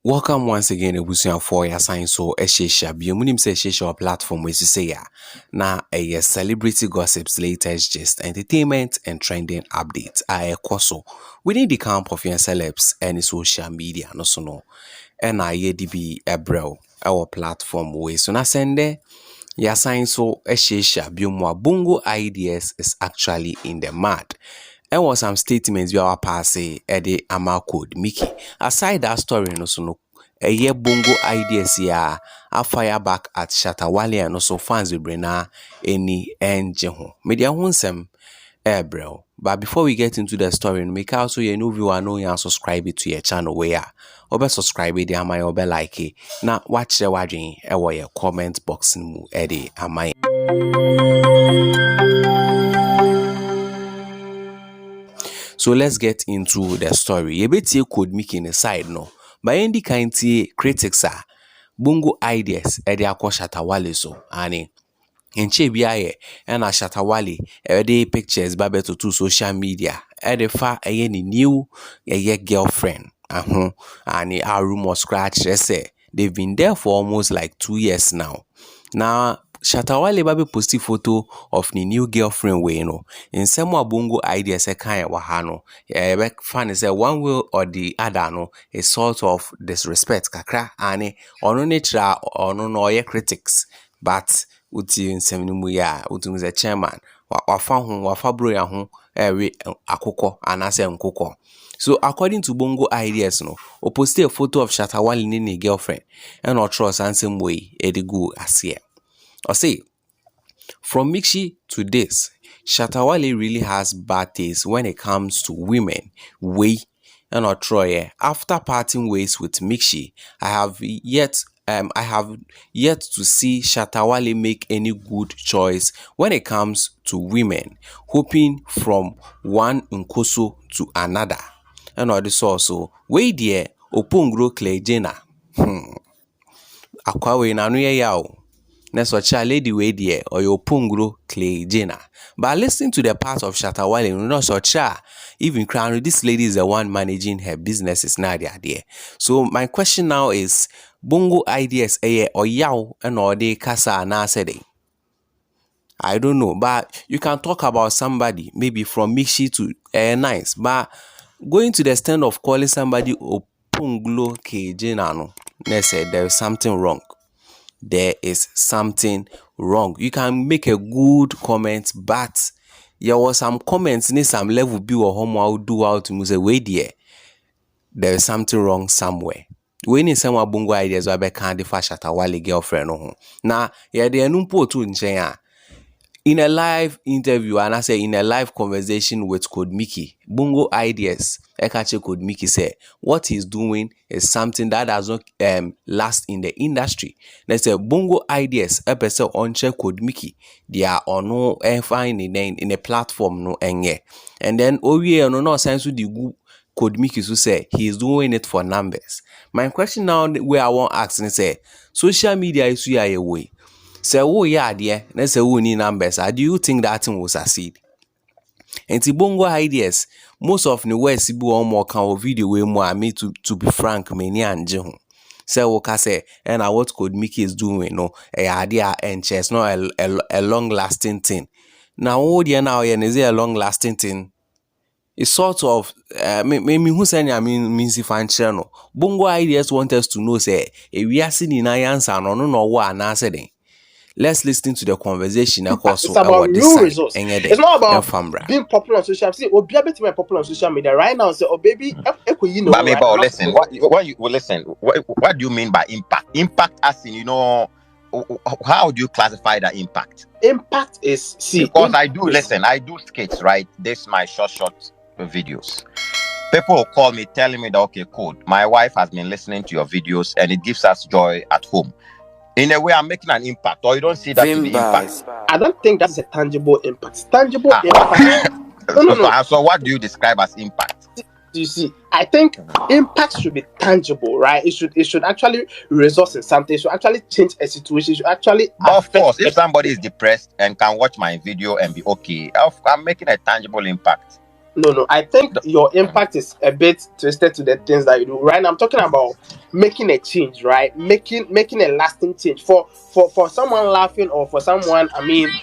Welcome once again, Ebusian for your science so Eshisha. Biomunim say Shisha platform where you say ya. Now a celebrity gossips, latest gist, entertainment and trending updates. I koso within the camp of your celebs and social media no so no. And I be a bro our platform way. So na send your science so Eshisha. Biomwa Bongo ideas is actually in the mud. There was some statements we are passing at the Ama code Micky. Aside that story, no so no a year Bongo ideas ya a fire back at Shatta Wale and also fans will bring any engine. Media wonsem bro. But before we get into the story, make also you know viewer know and subscribe to your channel where or subscribe it am I or like it. Now watch the watching your comment box mu Eddie am I. So let's get into the story. You bet you could make in a side no. By any kind critics are Bongo ideas edi akwa Shatta Wale so ani enche biaye and Shatta Wale edi pictures babeto to social media edi fa ni new girlfriend and our rumor scratch say they've been there for almost like 2 years now. Now Shatta Wale babe posti photo of the new girlfriend we no in some Bongo ideas e kan wa ha no fan say one way or the other no a sort of disrespect kakra and ono nature ono no ye critics but uti nsem no mu ya utum the chairman wafa bro ya ho ewe akoko anase nkoko. So according to Bongo ideas no, o posted a photo of Shatta Wale ni girlfriend and or trust and same way edigu asie. Or say from Micky to this, Shatta Wale really has bad taste when it comes to women. And or Troy, after parting ways with Micky, I have yet to see Shatta Wale make any good choice when it comes to women, hoping from one nkoso to another. And or this also, way dear, opungro klejena. Akwawe na nuye yao. Neso cha lady way there or your pungro clay jena. But listen to the part of Shatta Wale, no so cha even crown this lady is the one managing her businesses now there. So my question now is Bongo ideas or yaw and or de kasa na sede. I don't know, but you can talk about somebody maybe from Micky to nice, but going to the extent of calling somebody opunglo ke jena no, let's say there is something wrong. There is something wrong. You can make a good comment, but there was some comments in some level be or homo do out to say way there is something wrong somewhere. When in some Bongo ideas why can't the Shatta Wale girlfriend no. Now yeah they numpo to in a live interview and I say in a live conversation with Code Micky, Bongo ideas Ekache Code Micky say what he's doing is something that does not last in the industry. Let's say Bongo ideas episode on check Code Micky, they are on no fine in a platform no enye. And then no sense with the Code Micky to say he's doing it for numbers. My question now where I want to ask and say social media is a way. Say oh yeah dear, let's say we need numbers. How do you think that thing will succeed? And the Bongo ideas, most of the West Sibu or more can video way more I mean to be frank, many and Jehun. Say okay say and what Code Micky is doing, no a idea and chess not a long lasting thing. Now oh dear now is it a long lasting thing? It's sort of maybe who say I means if I'm channel. Bongo ideas want us to know say if we are seeing in answer no what an answer then. Let's listen to the conversation. It's about real results. It's not about being popular on social media. Or be popular on social media right now. Say, oh baby, you know. But listen, what do you mean by impact? Impact as in how do you classify that impact? Impact is because I do skits, right? This my short videos. People will call me telling me that okay, cool. My wife has been listening to your videos and it gives us joy at home. In a way, I'm making an impact, or you don't see that to be impact. I don't think that's a tangible impact. Tangible impact. No. So, what do you describe as impact? You see, I think impact should be tangible, right? It should actually result in something. It should actually change a situation. It should actually. Of course, if somebody is depressed and can watch my video and be okay, I'm making a tangible impact. No. I think your impact is a bit twisted to the things that you do. Right now, I'm talking about making a change, right? Making a lasting change for someone laughing or for someone. I mean,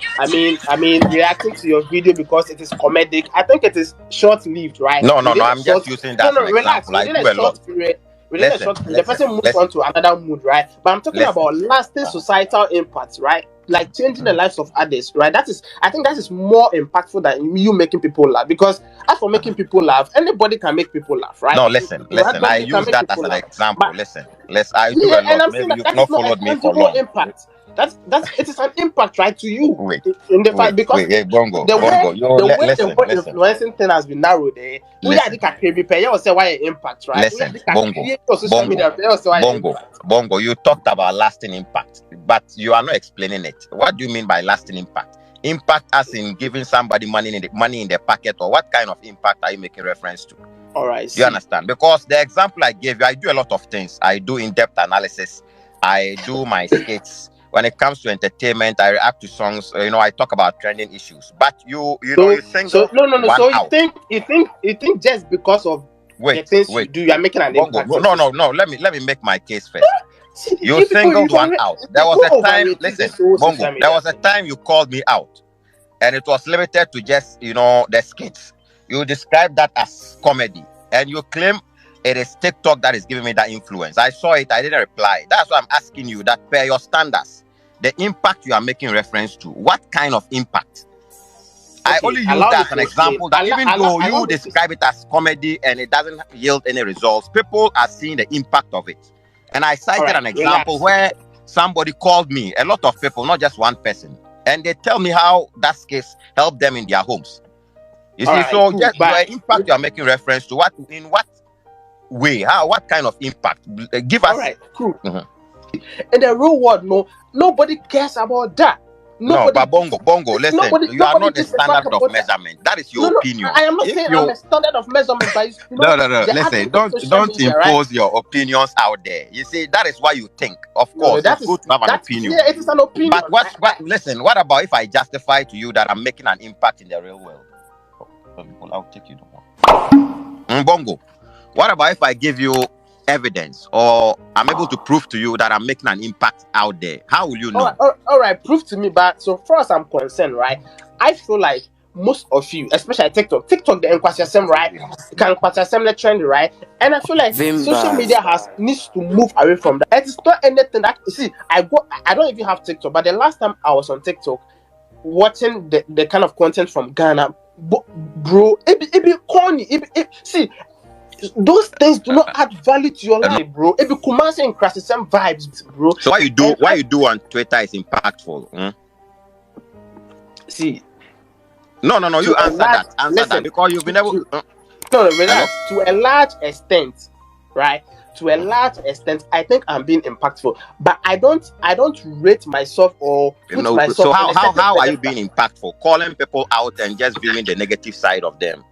reacting to your video because it is comedic. I think it is short lived, right? No, no, no. Within a I'm just short. using No, that as no, an relax. example. I Within do a a lot. short period. Within a Listen, short period, the listen, person moves listen, on to another mood, right? But I'm talking listen. about lasting societal impact, right? Like changing the lives of others, right? I think that is more impactful than you making people laugh. Because as for making people laugh, anybody can make people laugh, right? No, listen, listen. I Randomly can use make that as people an laugh. example. But Listen, I do yeah, a and lot. I'm saying Maybe that you've that is not not a followed me for tangible long. impact. That's it is an impact, right, to you Wait, in the fact because wait, Bongo, the way Bongo. You the listen, whole listen, influencing thing has been narrowed, we are the listen, prepare. You say why impact, right? We are listen. the Bongo, create your social Bongo, media. You say why Bongo, impact. Bongo. You talked about lasting impact, but you are not explaining it. What do you mean by lasting impact? Impact as in giving somebody money in their pocket, or what kind of impact are you making reference to? All right, Do you see. understand? Because the example I gave you, I do a lot of things. I do in-depth analysis. I do my skits. When it comes to entertainment, I react to songs. I talk about trending issues. But you So single no. one So you out. think just because of the Wait, things you wait, do, you are making an Bongo. impact No, on no, no, society. no. Let me make my case first. See, You you singled one out. There was people a time. overrating Listen, this whole Bongo. social There media was a thing. time you called me out, and it was limited to just the skits. You describe that as comedy, and you claim it is TikTok that is giving me that influence. I saw it, I didn't reply. That's why I'm asking you that per your standards, the impact you are making reference to, what kind of impact? I Okay, only use allow me that as an to explain. example that even though Allow you me to. describe it as comedy and it doesn't yield any results, people are seeing the impact of it. And I All cited right, an example relax. where somebody called me, a lot of people, not just one person, and they tell me how that case helped them in their homes. You All see, right, so cool. just the impact you are making reference to, what way, what kind of impact? Give All us. right, cool. Mhm. In the real world, no, nobody cares about that. No, Nobody but gives. Bongo, listen, you are Nobody not the gives a fuck standard of about that. measurement. That is your No. opinion. I am not If saying I'm you a standard of measurement, but No, no, no. the Listen, advent of social don't media, right? impose your opinions out there. You see, that is why you think. Of No. course, it's good to have an Yeah. opinion. It is an opinion. But listen, what about if I justify to you that I'm making an impact in the real world? I'll take you to one. Bongo. What about if I give you evidence or I'm able to prove to you that I'm making an impact out there? How will you know? All right, prove to me. But so far as I'm concerned, right, I feel like most of you, especially TikTok, the Nkwasiasem, right, can Nkwasiasem the trend, right, and I feel like social media needs to move away from that. It is not anything that see. I don't even have TikTok, but the last time I was on TikTok watching the kind of content from Ghana, bro, it be corny. See, those things do not add value to your life, bro. It be Kumasi and Krasisem vibes, bro. So what you do on Twitter is impactful. See, No. You to a answer large that. Answer that listen because you've been able. no, Hello. relax. To a large extent, right? To a large extent, I think I'm being impactful, but I don't rate myself or put So myself on a certain how are you pedestal. being impactful? Calling people out and just viewing the negative side of them.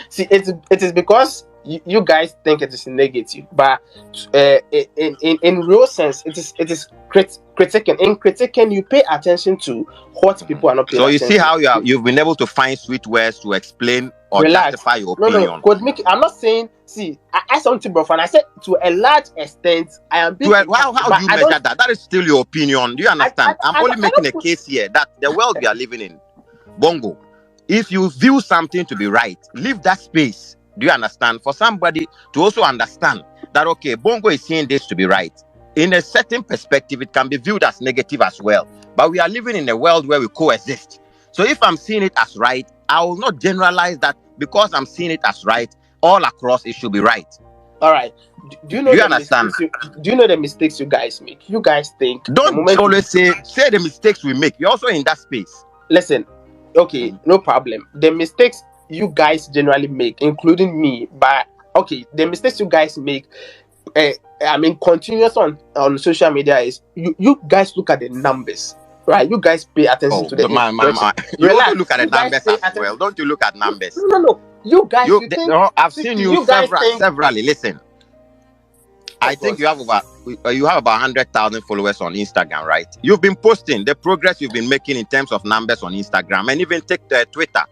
See, it is because you guys think it is negative, but in real sense, it is critiquing. In critiquing, you pay attention to what people are not paying So you see attention how to. you've been able to find sweet words to explain or Relax. justify your No. opinion. Could Micky, I'm not saying. See, I something, bro. And I said to a large extent, I am being. How But do you I measure don't. that? That is still your opinion. Do you understand? I'm only I making don't a put. case here that the world we are living in, Bongo, if you view something to be right, leave that space. Do you understand? For somebody to also understand that, okay, Bongo is seeing this to be right. In a certain perspective, it can be viewed as negative as well. But we are living in a world where we coexist. So if I'm seeing it as right, I will not generalize that because I'm seeing it as right, all across it should be right. All right. Do you Do know you the understand? mistakes? Do you know the mistakes you guys make? You guys think the Don't moment always say the mistakes we make. You're also in that space. listen, okay, no problem. The mistakes you guys generally make, including me, but okay, the mistakes you guys make, continuous on social media is you guys look at the numbers, right? You guys pay attention Oh, to the impression. you also Relax. look at the You guys numbers pay as attention. well. Don't you look at numbers? No. You guys, you think I've seen you you guys think. severally. Listen, I think you have about 100,000 followers on Instagram, right? You've been posting the progress you've been making in terms of numbers on Instagram and even take Twitter.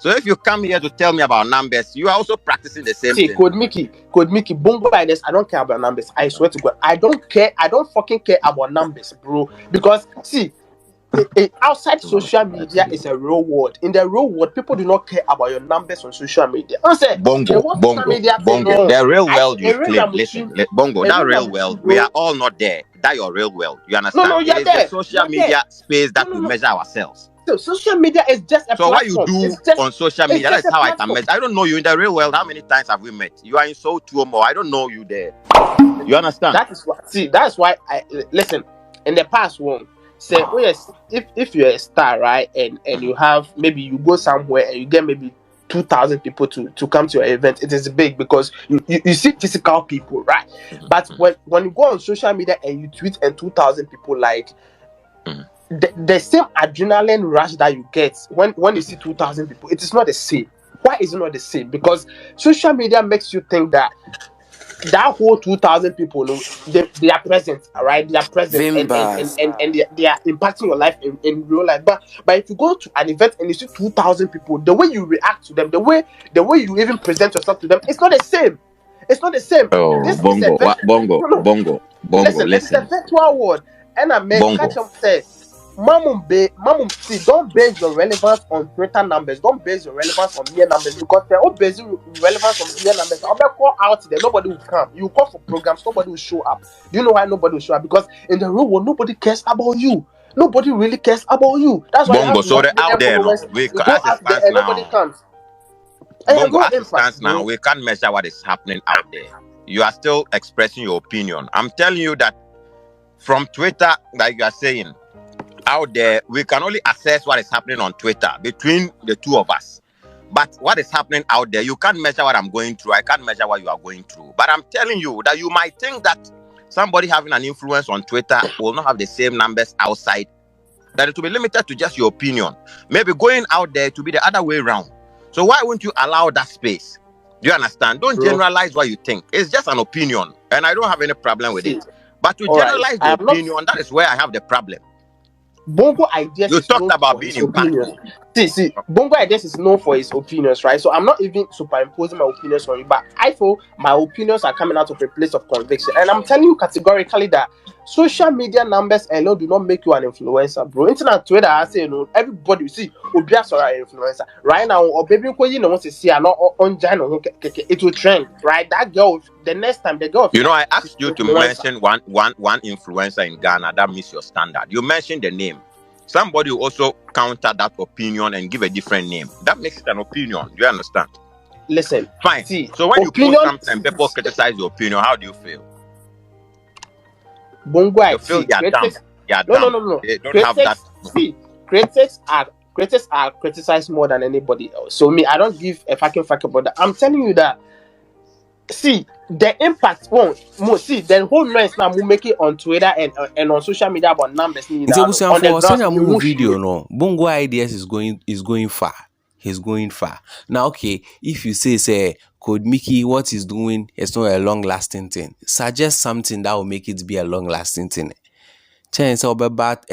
So if you come here to tell me about numbers, you are also practicing the same See, thing. Code Mickey, Bongo ideas. I don't care about numbers. I swear to God, I don't care. I don't fucking care about numbers, bro. Because see, outside social media is a real world. In the real world, people do not care about your numbers on social media. I say, Bongo, social media thing, Bongo. The real I world you claim. Listen, Bongo, that real world, we are all not there. That your real world. You understand? No, It you're is the there. social media space that we No. measure ourselves. So social media is just a So what you platform. do on social media, that's how I can measure. I don't know you in the real world. How many times have we met? You are in so two more. I don't know you there. You understand? That is what. See, that's why I listen. In the past, one say, oh yes, if you're a star, right, and you have maybe you go somewhere and you get maybe 2,000 people to come to your event, it is big because you see physical people, right? But when you go on social media and you tweet and 2,000 people like. The same adrenaline rush that you get when you see 2,000 people, it is not the same. Why is it not the same? Because social media makes you think that whole 2,000 people, they are present, right? They are present and they are impacting your life in real life. But if you go to an event and you see 2,000 people, the way you react to them, the way you even present yourself to them, it's not the same. It's not the same. Oh, This Bongo, is a Bongo. Listen, it's a virtual world, and I may catch them say. See, don't base your relevance on Twitter numbers. Don't base your relevance on mere numbers because they're all basing relevance on mere numbers. I'll call out there. Nobody will come. You call for programs. Nobody will show up. Do you know why nobody will show up? Because in the real world, nobody cares about you. Nobody really cares about you. That's why Bongo, so they're out there now. You go out there and nobody comes. Bongo, as it stands now, we can't measure what is happening out there. You are still expressing your opinion. I'm telling you that from Twitter, like you are saying, out there, we can only assess what is happening on Twitter between the two of us. But what is happening out there, you can't measure what I'm going through. I can't measure what you are going through. But I'm telling you that you might think that somebody having an influence on Twitter will not have the same numbers outside, that it will be limited to just your opinion. Maybe going out there to be the other way around. So why won't you allow that space? Do you understand? Don't generalize what you think. It's just an opinion. And I don't have any problem with it. But to generalize the opinion, that is where I have the problem. Bongo ideas. You talked about being impactful. See, Bongo ideas is known for his opinions, right? So I'm not even superimposing my opinions on you, but I feel my opinions are coming out of a place of conviction, and I'm telling you categorically that social media numbers alone do not make you an influencer, bro. Internet Twitter, I say, everybody see Obias or an influencer right now. Or baby, wants to see on Jano, it will trend, right? That girl, the next time the girl. I asked you to mention one influencer in Ghana that meets your standard. You mentioned the name. Somebody will also counter that opinion and give a different name. That makes it an opinion. Do you understand? Listen, fine. See, so when you post something and people criticize your opinion, how do you feel? Bongo, you feel you're dumb. No. They don't have that. See, critics are criticized more than anybody else. So me, I don't give a fucking fuck about that. I'm telling you that. See, the impact the whole noise now we make it on Twitter and on social media about numbers. On the ground, video, no. Bongo ideas is going far. He's going far. Now, okay, if you say Code Micky, what he's doing is not a long-lasting thing. Suggest something that will make it be a long-lasting thing. Chance about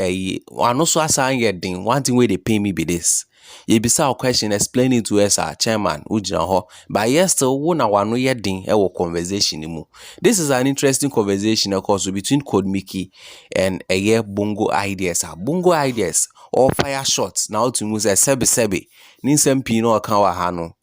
one also assign getting one thing where they pay me be this. You be a question explaining to us our chairman Ujinaho, but yes still one no yeding our conversation. This is an interesting conversation of course between Code Micky and a year Bongo ideas. Bongo ideas or fire shots now to move a sebi. Ninsem pino akawa hano.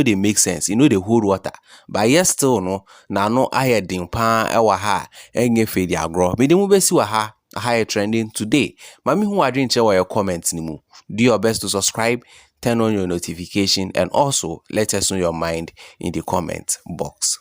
They make sense. They hold water. But yes still no na no ayeding pa ewa ha enye fedi agro. Me de mu besi wa ha high trending today. Mami who are doing your comments nimu. Do your best to subscribe, turn on your notification, and also let us know your mind in the comment box.